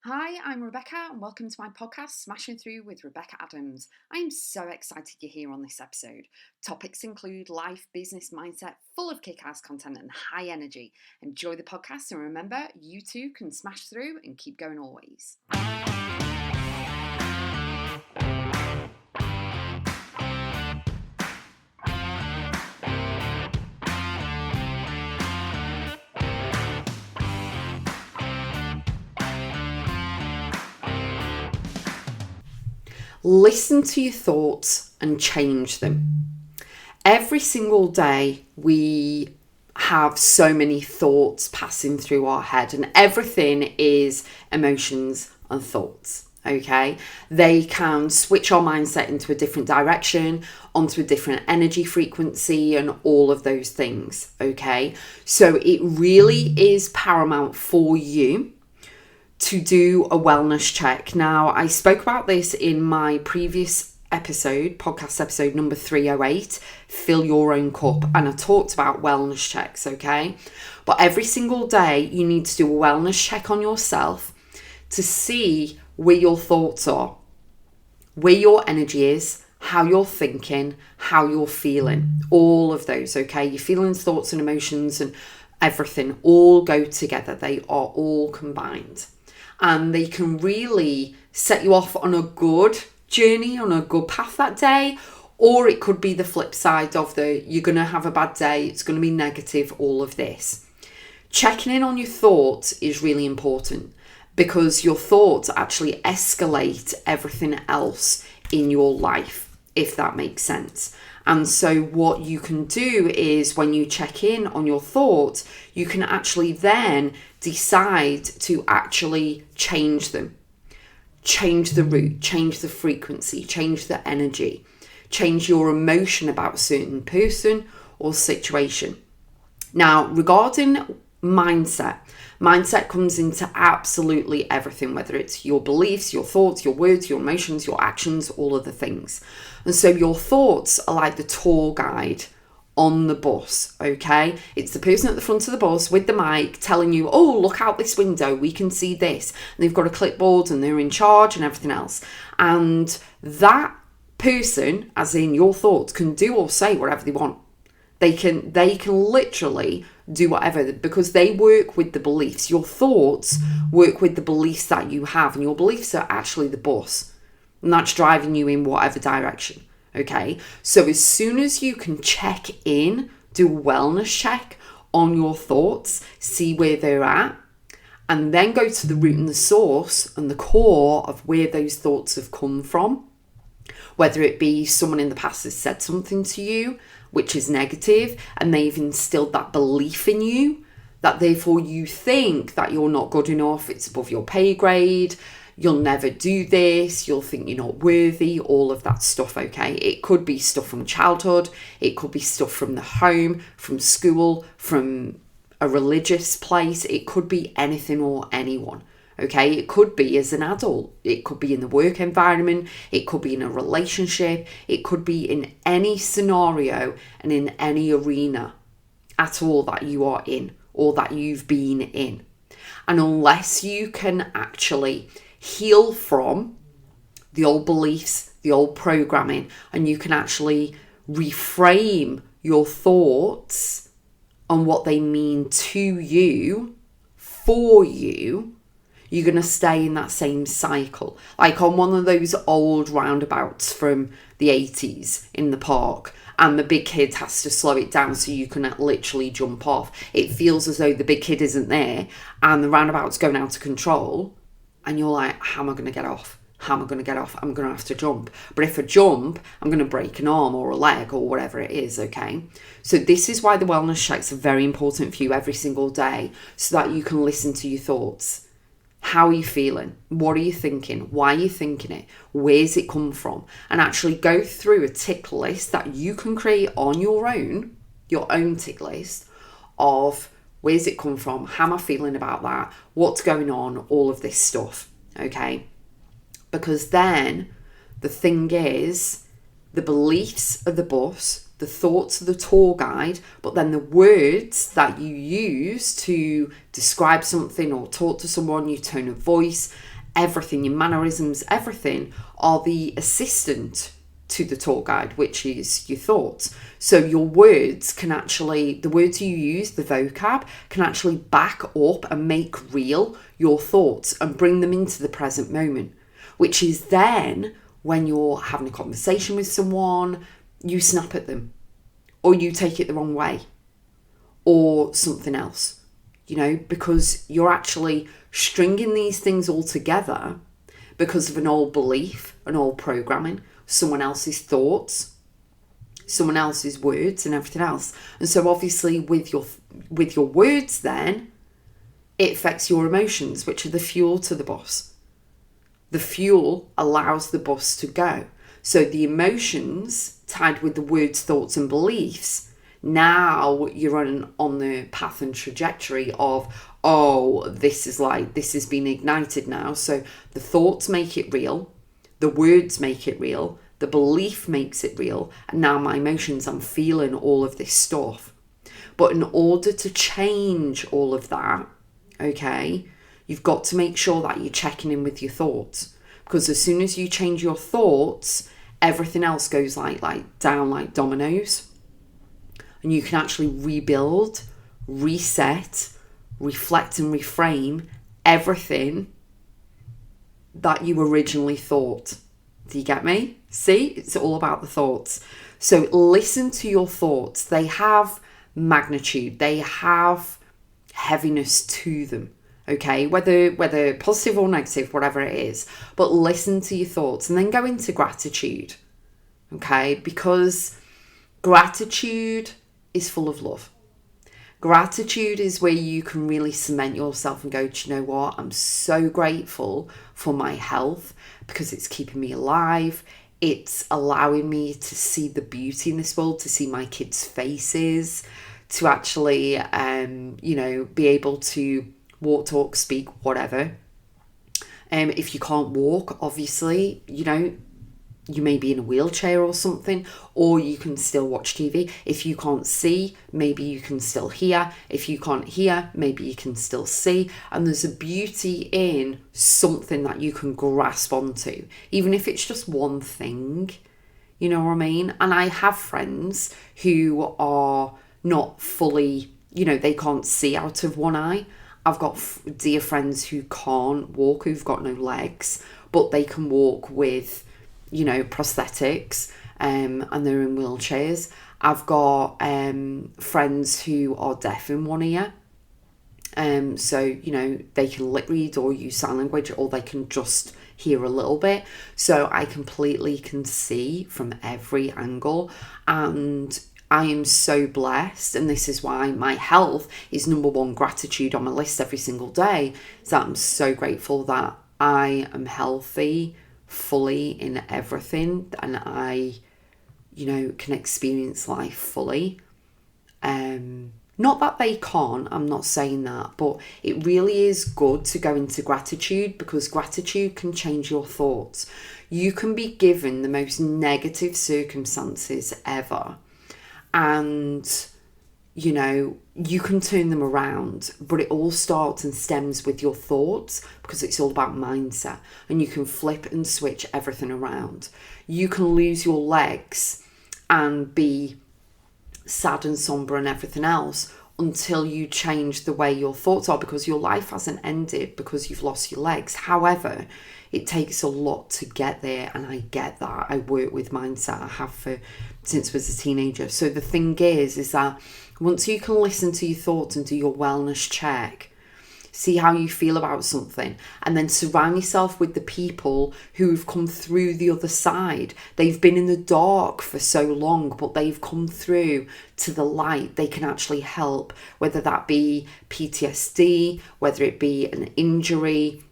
Hi, I'm Rebecca and welcome to my podcast, Smashing Through with Rebecca.x. I am so excited you're here on this episode. Topics include life, business, mindset, full of kick-ass content and high energy. Enjoy the podcast and remember, you too can smash through and keep going always. Listen to your thoughts and change them. Every single day we have so many thoughts passing through our head, and everything is emotions and thoughts. Okay, they can switch our mindset into a different direction, onto a different energy frequency, and all of those things. Okay, so it really is paramount for you to do a wellness check. Now, I spoke about this in my previous episode, podcast episode number 308, Fill Your Own Cup, and I talked about wellness checks, okay? But every single day, you need to do a wellness check on yourself to see where your thoughts are, where your energy is, how you're thinking, how you're feeling, all of those, okay? Your feelings, thoughts, and emotions and everything all go together. They are all combined. And they can really set you off on a good journey, on a good path that day. Or it could be the flip side of you're going to have a bad day, it's going to be negative, all of this. Checking in on your thoughts is really important because your thoughts actually escalate everything else in your life, if that makes sense. And so what you can do is when you check in on your thoughts, you can actually then decide to actually change them. Change the route, change the frequency, change the energy, change your emotion about a certain person or situation. Now, regarding mindset comes into absolutely everything, whether it's your beliefs, your thoughts, your words, your emotions, your actions, all of the things. And so your thoughts are like the tour guide on the bus, okay? It's the person at the front of the bus with the mic telling you, oh, look out this window, we can see this. And they've got a clipboard and they're in charge and everything else. And that person, as in your thoughts, can do or say whatever they want. They can literally do whatever because they work with the beliefs. Your thoughts work with the beliefs that you have, and your beliefs are actually the bus, and that's driving you in whatever direction. Okay, so as soon as you can check in, do a wellness check on your thoughts, see where they're at, and then go to the root and the source and the core of where those thoughts have come from. Whether it be someone in the past has said something to you which is negative and they've instilled that belief in you, that therefore you think that you're not good enough, it's above your pay grade, you'll never do this, you'll think you're not worthy, all of that stuff, okay? It could be stuff from childhood, it could be stuff from the home, from school, from a religious place, it could be anything or anyone. Okay, it could be as an adult, it could be in the work environment, it could be in a relationship, it could be in any scenario and in any arena at all that you are in or that you've been in. And unless you can actually heal from the old beliefs, the old programming, and you can actually reframe your thoughts on what they mean to you, for you, you're going to stay in that same cycle. Like on one of those old roundabouts from the 80s in the park, and the big kid has to slow it down so you can literally jump off. It feels as though the big kid isn't there and the roundabout's going out of control, and you're like, how am I going to get off? How am I going to get off? I'm going to have to jump. But if I jump, I'm going to break an arm or a leg or whatever it is, okay? So this is why the wellness checks are very important for you every single day, so that you can listen to your thoughts. How are you feeling? What are you thinking? Why are you thinking it? Where's it come from? And actually go through a tick list that you can create on your own tick list of where's it come from? How am I feeling about that? What's going on? All of this stuff, okay? Because then the thing is, the beliefs are the bus, the thoughts of the tour guide, but then the words that you use to describe something or talk to someone, your tone of voice, everything, your mannerisms, everything are the assistant to the tour guide, which is your thoughts. So your words can actually, the words you use, the vocab, can actually back up and make real your thoughts and bring them into the present moment, which is then when you're having a conversation with someone, you snap at them or you take it the wrong way or something else, because you're actually stringing these things all together because of an old belief, an old programming, someone else's thoughts, someone else's words and everything else. And so obviously with your words then, it affects your emotions, which are the fuel to the bus. The fuel allows the bus to go. So the emotions tied with the words, thoughts and beliefs, now you're on the path and trajectory of, oh, this is being ignited now. So the thoughts make it real, the words make it real, the belief makes it real, and now my emotions, I'm feeling all of this stuff. But in order to change all of that, okay, you've got to make sure that you're checking in with your thoughts, because as soon as you change your thoughts, everything else goes like down like dominoes, and you can actually rebuild, reset, reflect and reframe everything that you originally thought. Do you get me? See, it's all about the thoughts. So listen to your thoughts. They have magnitude. They have heaviness to them. Okay, whether positive or negative, whatever it is. But listen to your thoughts and then go into gratitude. Okay, because gratitude is full of love. Gratitude is where you can really cement yourself and go, do you know what? I'm so grateful for my health because it's keeping me alive. It's allowing me to see the beauty in this world, to see my kids' faces, to actually, be able to walk, talk, speak, whatever. If you can't walk, obviously, you may be in a wheelchair or something, or you can still watch TV. If you can't see, maybe you can still hear. If you can't hear, maybe you can still see. And there's a beauty in something that you can grasp onto, even if it's just one thing, you know what I mean? And I have friends who are not fully, they can't see out of one eye. I've got dear friends who can't walk, who've got no legs, but they can walk with prosthetics, and they're in wheelchairs. I've got friends who are deaf in one ear, so they can lip read or use sign language, or they can just hear a little bit. So I completely can see from every angle, and I am so blessed, and this is why my health is number one gratitude on my list every single day, is that I'm so grateful that I am healthy fully in everything, and I can experience life fully. Not that they can't, I'm not saying that, but it really is good to go into gratitude, because gratitude can change your thoughts. You can be given the most negative circumstances ever, and you can turn them around, but it all starts and stems with your thoughts, because it's all about mindset, and you can flip and switch everything around. You can lose your legs and be sad and somber and everything else until you change the way your thoughts are, because your life hasn't ended because you've lost your legs. However, it takes a lot to get there, and I get that. I work with mindset. I have since I was a teenager. So the thing is that once you can listen to your thoughts and do your wellness check, see how you feel about something, and then surround yourself with the people who've come through the other side. They've been in the dark for so long, but they've come through to the light. They can actually help, whether that be PTSD, whether it be an injury,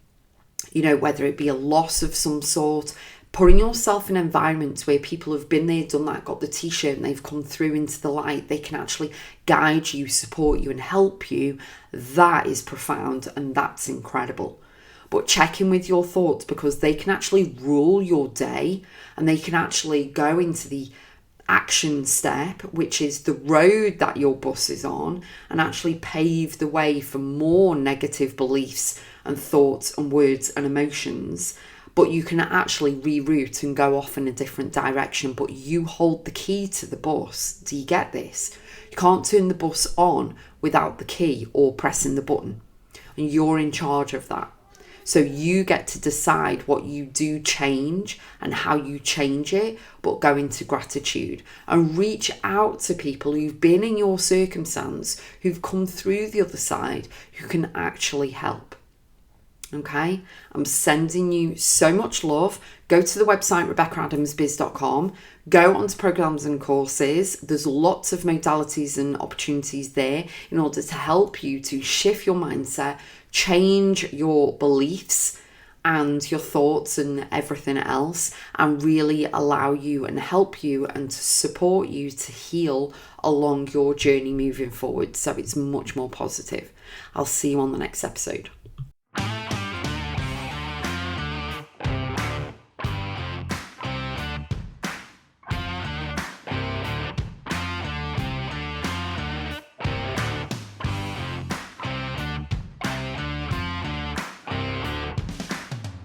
whether it be a loss of some sort. Putting yourself in environments where people have been there, done that, got the t-shirt, and they've come through into the light. They can actually guide you, support you, and help you. That is profound, and that's incredible. But check in with your thoughts, because they can actually rule your day, and they can actually go into the action step, which is the road that your bus is on, and actually pave the way for more negative beliefs and thoughts and words and emotions. But you can actually reroute and go off in a different direction, but you hold the key to the bus. Do you get this? You can't turn the bus on without the key or pressing the button, and you're in charge of that. So you get to decide what you do change and how you change it, but go into gratitude and reach out to people who've been in your circumstance, who've come through the other side, who can actually help. Okay, I'm sending you so much love. Go to the website Rebecca.x, go onto programs and courses. There's lots of modalities and opportunities there in order to help you to shift your mindset, change your beliefs and your thoughts and everything else, and really allow you and help you and to support you to heal along your journey moving forward, so it's much more positive. I'll see you on the next episode.